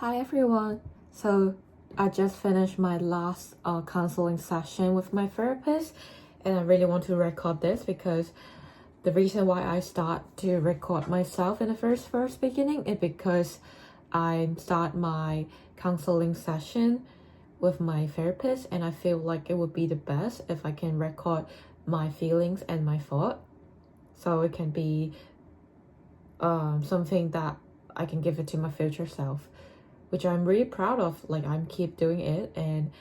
Hi everyone. So I just finished my last counseling session with my therapist, and I really want to record this because the reason why I start to record myself in the first beginning is because I start my counseling session with my therapist, and I feel like it would be the best if I can record my feelings and my thought, so it can be something that I can give it to my future self, which I'm really proud of. Like, I'm keep doing it, and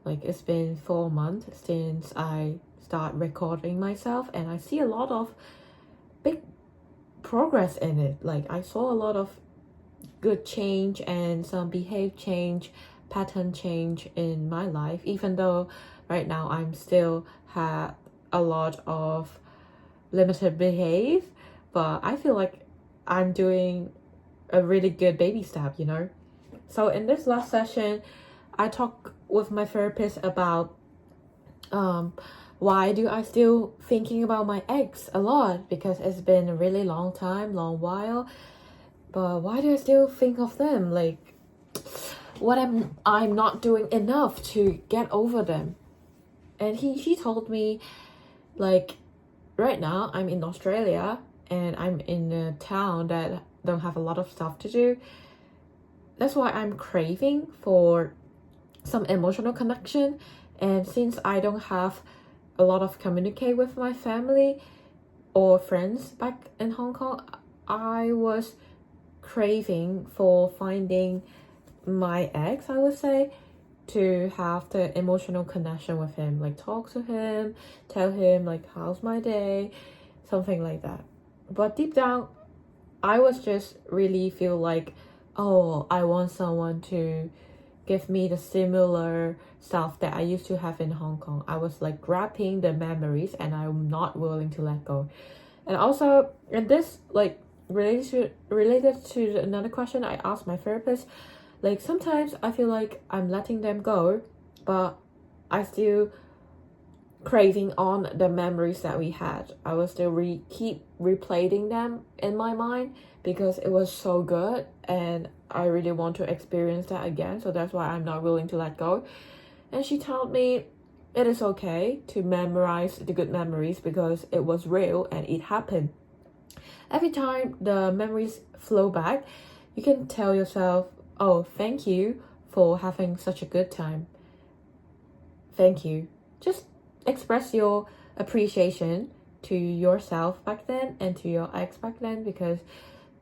like it's been 4 months since I start recording myself, and I see a lot of big progress in it. Like, I saw a lot of good change and some behave change, pattern change in my life, even though right now I'm still have a lot of limited behave, but I feel like I'm doing a really good baby step. So in this last session, I talked with my therapist about why do I still thinking about my ex a lot, because it's been a really long time, long while. But why do I still think of them? Like, what I'm not doing enough to get over them. And she told me, like, right now I'm in Australia and I'm in a town that don't have a lot of stuff to do. That's why I'm craving for some emotional connection. And since I don't have a lot of communicate with my family or friends back in Hong Kong, I was craving for finding my ex, I would say, to have the emotional connection with him, like talk to him, tell him like how's my day, something like that. But deep down, I was just really feel like, oh, I want someone to give me the similar stuff that I used to have in Hong Kong. I was like grabbing the memories and I'm not willing to let go. And also, and this like related to another question I asked my therapist, like sometimes I feel like I'm letting them go, but I still craving on the memories that we had. I will still keep replaying them in my mind because it was so good and I really want to experience that again. So that's why I'm not willing to let go. And she told me it is okay to memorize the good memories because it was real and it happened. Every time the memories flow back, you can tell yourself, oh, thank you for having such a good time. Thank you. Just express your appreciation to yourself back then and to your ex back then, because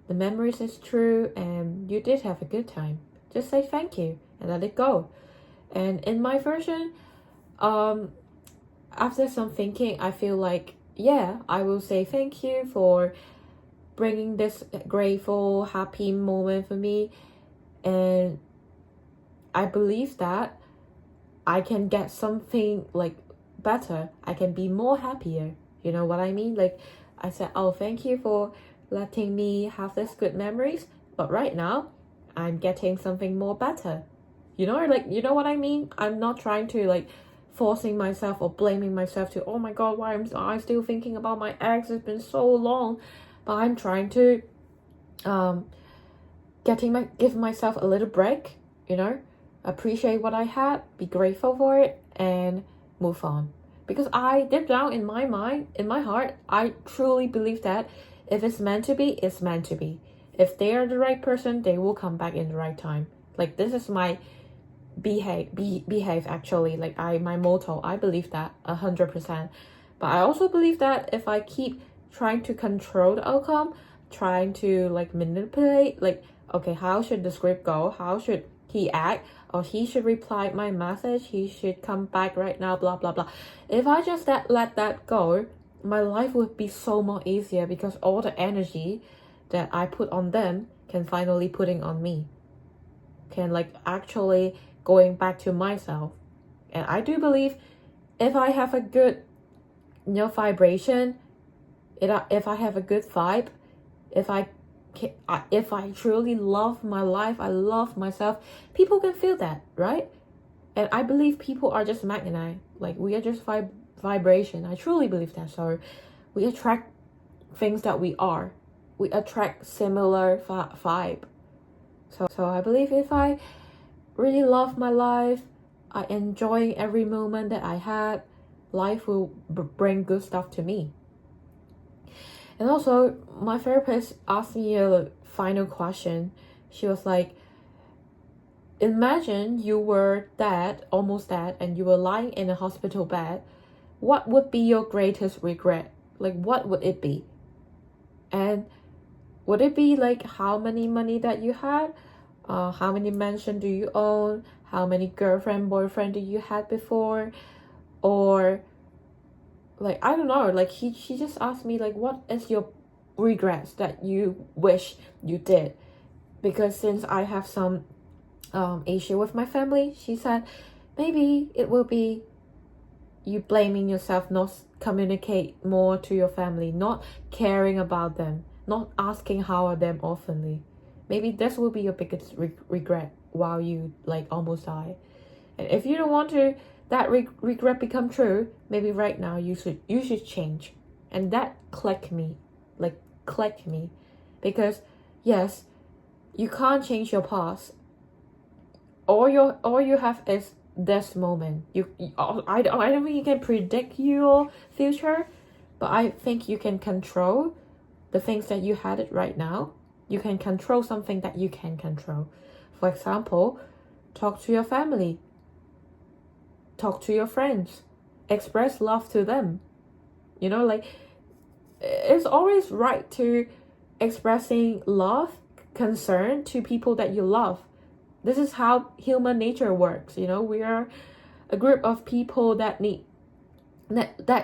the memories is true and you did have a good time. Just say thank you and let it go. And in my version, after some thinking, I feel like, yeah, I will say thank you for bringing this grateful, happy moment for me. And I believe that I can get something like better. I can be more happier. You know what I mean? Like, I said, oh, thank you for letting me have this good memories. But right now, I'm getting something more better. You know what I mean? I'm not trying to like forcing myself or blaming myself to, oh my God, why am I still thinking about my ex? It's been so long. But I'm trying to give myself a little break, appreciate what I had, be grateful for it, and move on. Because I deep down in my mind, in my heart, I truly believe that if it's meant to be, it's meant to be. If they are the right person, they will come back in the right time. Like, this is my behave actually. Like, my motto. I believe that 100%. But I also believe that if I keep trying to control the outcome, trying to like manipulate, like, okay, how should the script go? How should he act? Or he should reply my message. He should come back right now, blah, blah, blah. If I just let that go, my life would be so much easier, because all the energy that I put on them can finally putting on me. Can like actually going back to myself. And I do believe if I have a good, vibration, if I have a good vibe, if I truly love my life, I love myself, people can feel that, right? And I believe people are just magnet. Like, we are just vibration. I truly believe that. So we attract things that we are. We attract similar vibe. So I believe if I really love my life, I enjoy every moment that I had, life will bring good stuff to me. And also, my therapist asked me a final question. She was like, imagine you were dead, almost dead, and you were lying in a hospital bed. What would be your greatest regret? Like, what would it be? And would it be like how many money that you had? How many mansion do you own? How many girlfriend, boyfriend do you had before? Or like, I don't know, like she just asked me like, what is your regrets that you wish you did? Because since I have some issue with my family, she said maybe it will be you blaming yourself, not communicate more to your family, not caring about them, not asking how are them oftenly. Maybe this will be your biggest regret while you like almost die. And if you don't want to that regret become true, maybe right now you should change. And that clicked me, because yes, you can't change your past. All you have is this moment. I don't think you can predict your future, but I think you can control the things that you had it right now. You can control something that you can control. For example, talk to your family, talk to your friends, express love to them. You know, like it's always right to expressing love, concern to people that you love. This is how human nature works. You know, we are a group of people that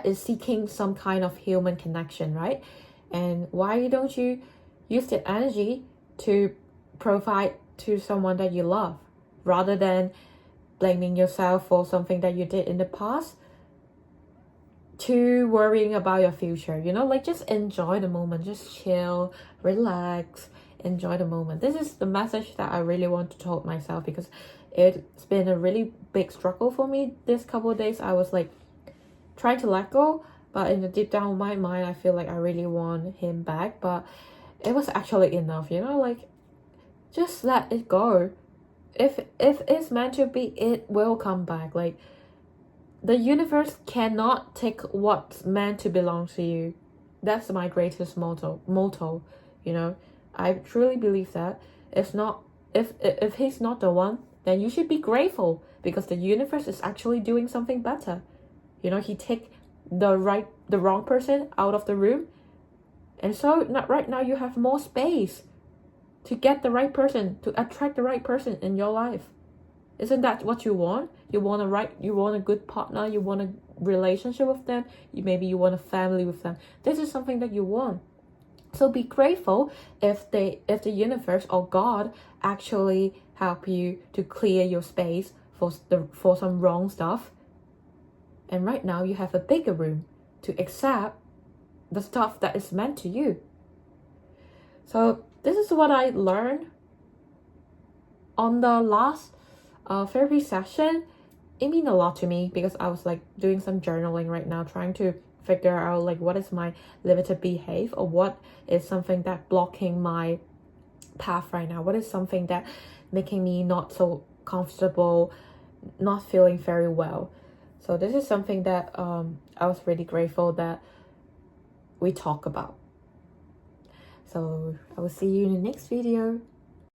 is seeking some kind of human connection, right? And why don't you use that energy to provide to someone that you love, rather than blaming yourself for something that you did in the past, to worrying about your future? You know, like just enjoy the moment, just chill, relax, enjoy the moment. This is the message that I really want to tell myself, because it's been a really big struggle for me this couple of days. I was like trying to let go, but in the deep down of my mind, I feel like I really want him back. But it was actually enough, you know, like just let it go. If it's meant to be, it will come back. Like the universe cannot take what's meant to belong to you. That's my greatest motto, you know. I truly believe that. If he's not the one, then you should be grateful, because the universe is actually doing something better. You know, he take the wrong person out of the room, and so not right now you have more space to get the right person, to attract the right person in your life. Isn't that what you want? You want a good partner, you want a relationship with them, maybe you want a family with them. This is something that you want. So be grateful if the universe or God actually help you to clear your space for some wrong stuff. And right now you have a bigger room to accept the stuff that is meant to you. So this is what I learned on the last therapy session. It means a lot to me, because I was like doing some journaling right now, trying to figure out like what is my limited behavior, or what is something that blocking my path right now, what is something that making me not so comfortable, not feeling very well. So this is something that I was really grateful that we talk about. So I will see you in the next video.